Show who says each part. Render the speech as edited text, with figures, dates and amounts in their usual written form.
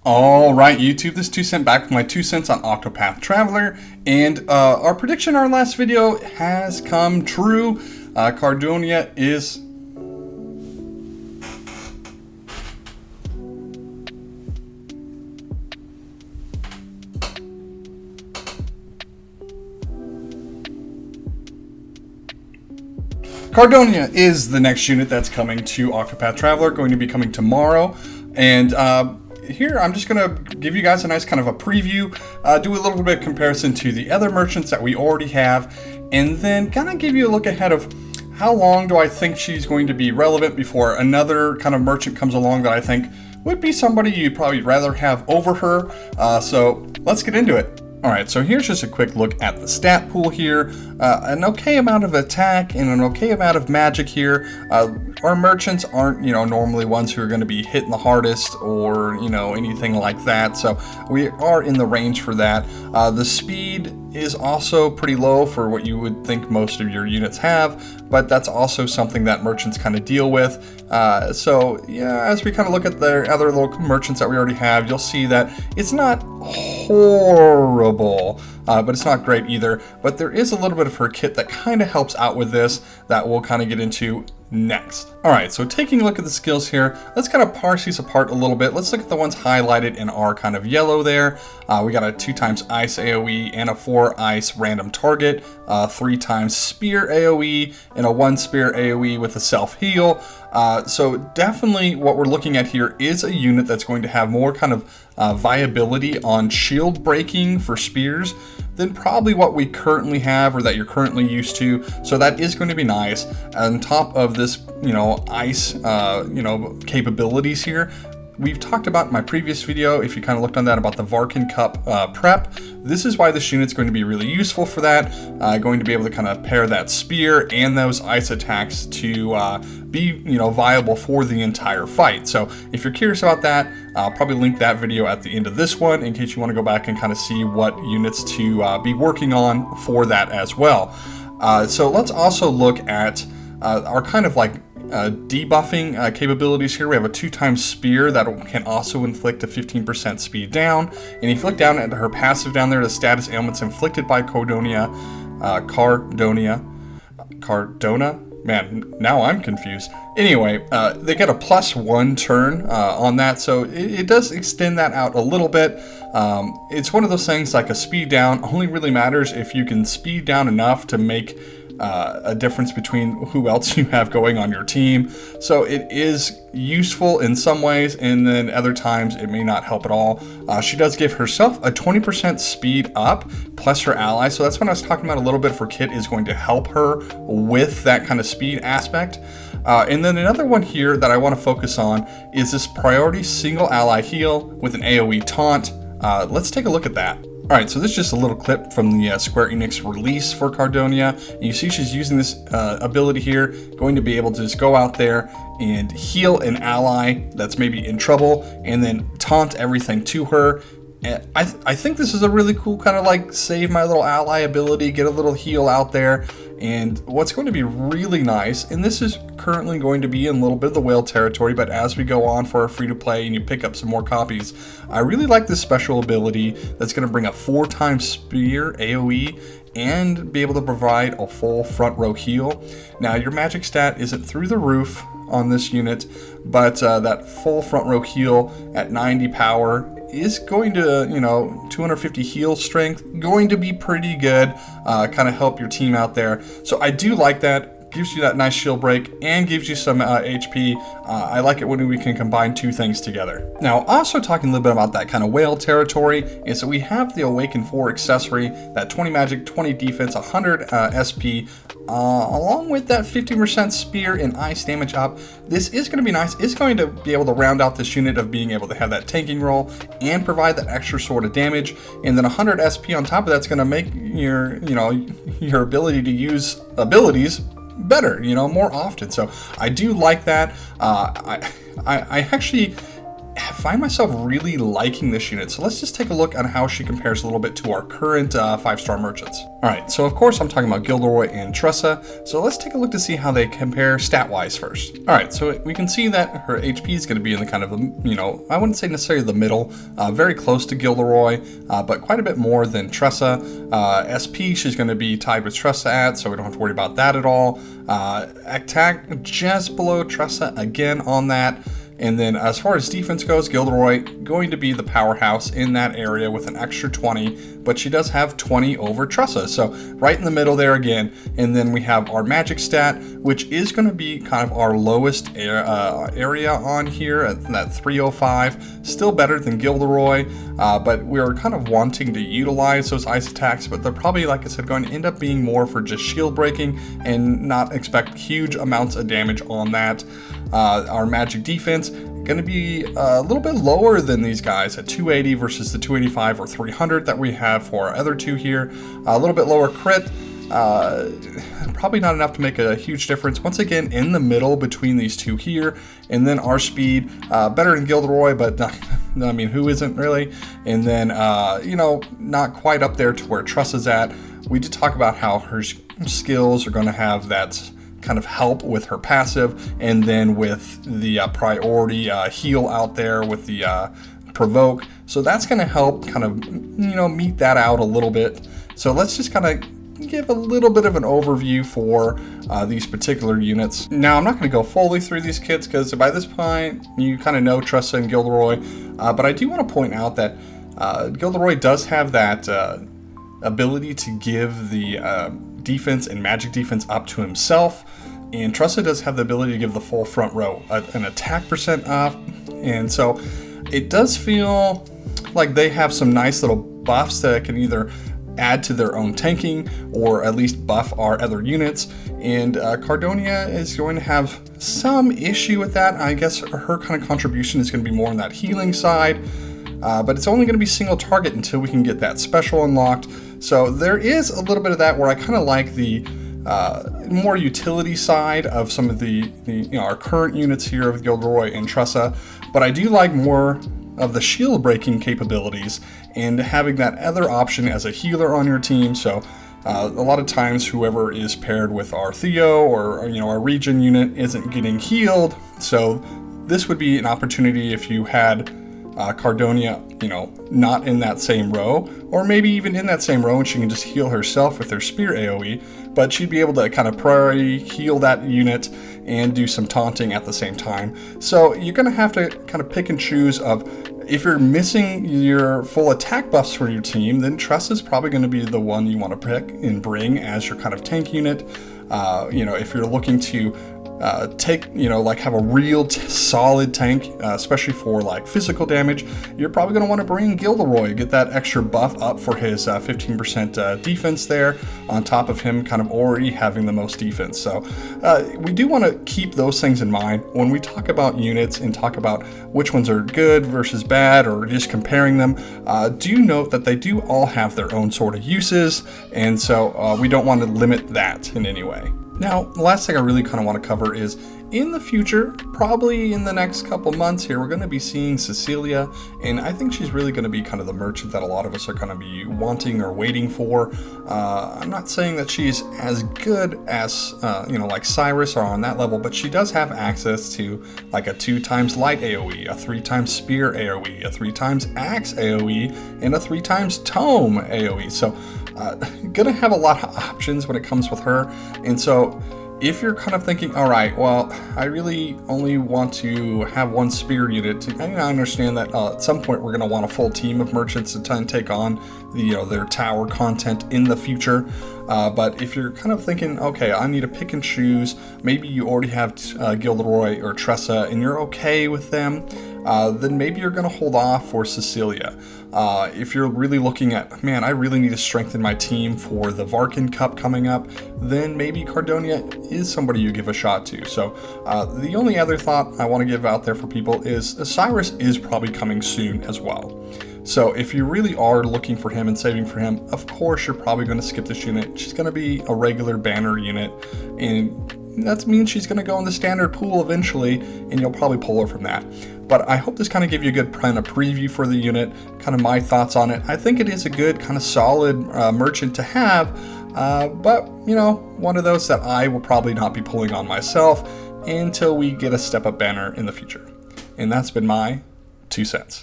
Speaker 1: All right, YouTube, this is 2 Cent back with my 2 cents on Octopath Traveler, and our prediction in our last video has come true. Cardonia is... Cardonia is the next unit that's coming to Octopath Traveler, going to be coming tomorrow, and here I'm just going to give you guys a nice kind of a preview, do a little bit of comparison to the other merchants that we already have, and then kind of give you a look ahead of how long do I think she's going to be relevant before another kind of merchant comes along that I think would be somebody you'd probably rather have over her. So let's get into it. Alright, so here's just a quick look at the stat pool here. An okay amount of attack and an okay amount of magic here. Our merchants aren't, normally ones who are going to be hitting the hardest or, anything like that. So we are in the range for that. The speed is also pretty low for what you would think most of your units have, but that's also something that merchants kind of deal with. So yeah, as we kind of look at the other little merchants that we already have, you'll see that it's not horrible, but it's not great either. But there is a little bit of her kit that kind of helps out with this that we'll kind of get into next. Alright, so taking a look at the skills here, let's kind of parse these apart a little bit. Let's look at the ones highlighted in our kind of yellow there. We got a 2x ice AoE and a 4 ice random target, 3 times spear AoE, and a 1 spear AoE with a self heal. So definitely what we're looking at here is a unit that's going to have more kind of viability on shield breaking for spears than probably what we currently have or that you're currently used to. So that is going to be nice. On top of this, ice, capabilities here, we've talked about in my previous video, if you kind of looked on that, about the Varkin Cup prep. This is why this unit's going to be really useful for that. Going to be able to kind of pair that spear and those ice attacks to be, viable for the entire fight. So if you're curious about that, I'll probably link that video at the end of this one in case you want to go back and kind of see what units to be working on for that as well. So let's also look at our kind of like debuffing capabilities here. We have a 2x spear that can also inflict a 15% speed down. And if you look down at her passive down there, the status ailments inflicted by Cardona. Man, now I'm confused. Anyway, they get a +1 turn on that, so it does extend that out a little bit. It's one of those things like a speed down only really matters if you can speed down enough to make a difference between who else you have going on your team. So it is useful in some ways, and then other times it may not help at all. She does give herself a 20% speed up plus her ally, so that's what I was talking about a little bit for kit is going to help her with that kind of speed aspect. And then another one here that I want to focus on is this priority single ally heal with an AoE taunt. Let's take a look at that. Alright, so this is just a little clip from the Square Enix release for Cardonia. You see she's using this ability here, going to be able to just go out there and heal an ally that's maybe in trouble, and then taunt everything to her. And I think this is a really cool kind of like save my little ally ability, get a little heal out there. And what's going to be really nice, and this is currently going to be in a little bit of the whale territory, but as we go on for a free-to-play and you pick up some more copies, I really like this special ability that's going to bring a 4x spear AoE and be able to provide a full front row heal. Now your magic stat isn't through the roof on this unit, but that full front row heal at 90 power is going to, 250 heal strength, going to be pretty good, kind of help your team out there. So I do like that. Gives you that nice shield break and gives you some HP. I like it when we can combine two things together. Now, also talking a little bit about that kind of whale territory is that we have the Awaken 4 accessory, that 20 magic, 20 defense, 100 SP, along with that 50% spear and ice damage up. This is going to be nice. It's going to be able to round out this unit of being able to have that tanking role and provide that extra sort of damage. And then 100 SP on top of that's going to make your, your ability to use abilities better, more often. So I do like that. I actually find myself really liking this unit. So let's just take a look on how she compares a little bit to our current 5-star merchants. All right, so of course I'm talking about Gilderoy and Tressa. So let's take a look to see how they compare stat-wise first. All right, so we can see that her HP is going to be in the kind of, you know, I wouldn't say necessarily the middle, very close to Gilderoy, but quite a bit more than Tressa. SP, she's going to be tied with Tressa at, so we don't have to worry about that at all. Attack just below Tressa again on that. And then as far as defense goes, Gilderoy going to be the powerhouse in that area with an extra 20, but she does have 20 over Tressa. So right in the middle there again. And then we have our magic stat, which is going to be kind of our lowest area on here at that 305. Still better than Gilderoy, but we're kind of wanting to utilize those ice attacks, but they're probably, like I said, going to end up being more for just shield breaking and not expect huge amounts of damage on that. Our magic defense going to be a little bit lower than these guys at 280 versus the 285 or 300 that we have for our other two here. A little bit lower crit. Probably not enough to make a huge difference. Once again, in the middle between these two here. And then our speed, better than Gilderoy, but I mean, who isn't really? And then, you know, not quite up there to where Tressa's at. We did talk about how her skills are going to have that kind of help with her passive, and then with the priority heal out there with the provoke. So that's going to help kind of, you know, meet that out a little bit. So let's just kind of give a little bit of an overview for these particular units. Now, I'm not going to go fully through these kits because by this point you kind of know Tressa and Gilderoy, but I do want to point out that Gilderoy does have that ability to give the defense and magic defense up to himself, and Tressa does have the ability to give the full front row an attack percent up, and so it does feel like they have some nice little buffs that can either add to their own tanking or at least buff our other units. And Cardonia is going to have some issue with that. I guess her kind of contribution is going to be more on that healing side, but it's only going to be single target until we can get that special unlocked. So there is a little bit of that where I kind of like the more utility side of some of the you know, our current units here of Gilderoy and Tressa, but I do like more of the shield breaking capabilities and having that other option as a healer on your team. So a lot of times whoever is paired with our Theo or, you know, our region unit isn't getting healed. So this would be an opportunity if you had Cardonia, you know, not in that same row, or maybe even in that same row, and she can just heal herself with her spear AoE, but she'd be able to kind of priority heal that unit and do some taunting at the same time. So you're going to have to kind of pick and choose of, if you're missing your full attack buffs for your team, then Tress is probably going to be the one you want to pick and bring as your kind of tank unit. You know, if you're looking to take, you know, like have a real solid tank, especially for like physical damage, you're probably going to want to bring Gilderoy, get that extra buff up for his 15% defense there, on top of him kind of already having the most defense. So we do want to keep those things in mind when we talk about units and talk about which ones are good versus bad, or just comparing them. Do note that they do all have their own sort of uses, and so we don't want to limit that in any way. Now, the last thing I really kind of want to cover is, in the future, probably in the next couple months here, we're going to be seeing Cecilia, and I think she's really going to be kind of the merchant that a lot of us are going to be wanting or waiting for. I'm not saying that she's as good as, you know, like Cyrus or on that level, but she does have access to like a 2x light AoE, a 3x spear AoE, a 3x axe AoE, and a 3x tome AoE. So gonna have a lot of options when it comes with her. And so if you're kind of thinking, all right, well, I really only want to have one spear unit, I understand that at some point we're going to want a full team of merchants to try and take on the, you know, their tower content in the future. But if you're kind of thinking, okay, I need to pick and choose, maybe you already have Gilderoy or Tressa and you're okay with them, then maybe you're going to hold off for Cecilia. If you're really looking at, man, I really need to strengthen my team for the Varkin Cup coming up, then maybe Cardonia is somebody you give a shot to. So the only other thought I want to give out there for people is Cyrus is probably coming soon as well. So if you really are looking for him and saving for him, of course you're probably going to skip this unit. She's going to be a regular banner unit, and that means she's going to go in the standard pool eventually, and you'll probably pull her from that. But I hope this kind of gave you a good kind of preview for the unit, kind of my thoughts on it. I think it is a good kind of solid merchant to have, but you know, one of those that I will probably not be pulling on myself until we get a step up banner in the future. And that's been my 2 cents.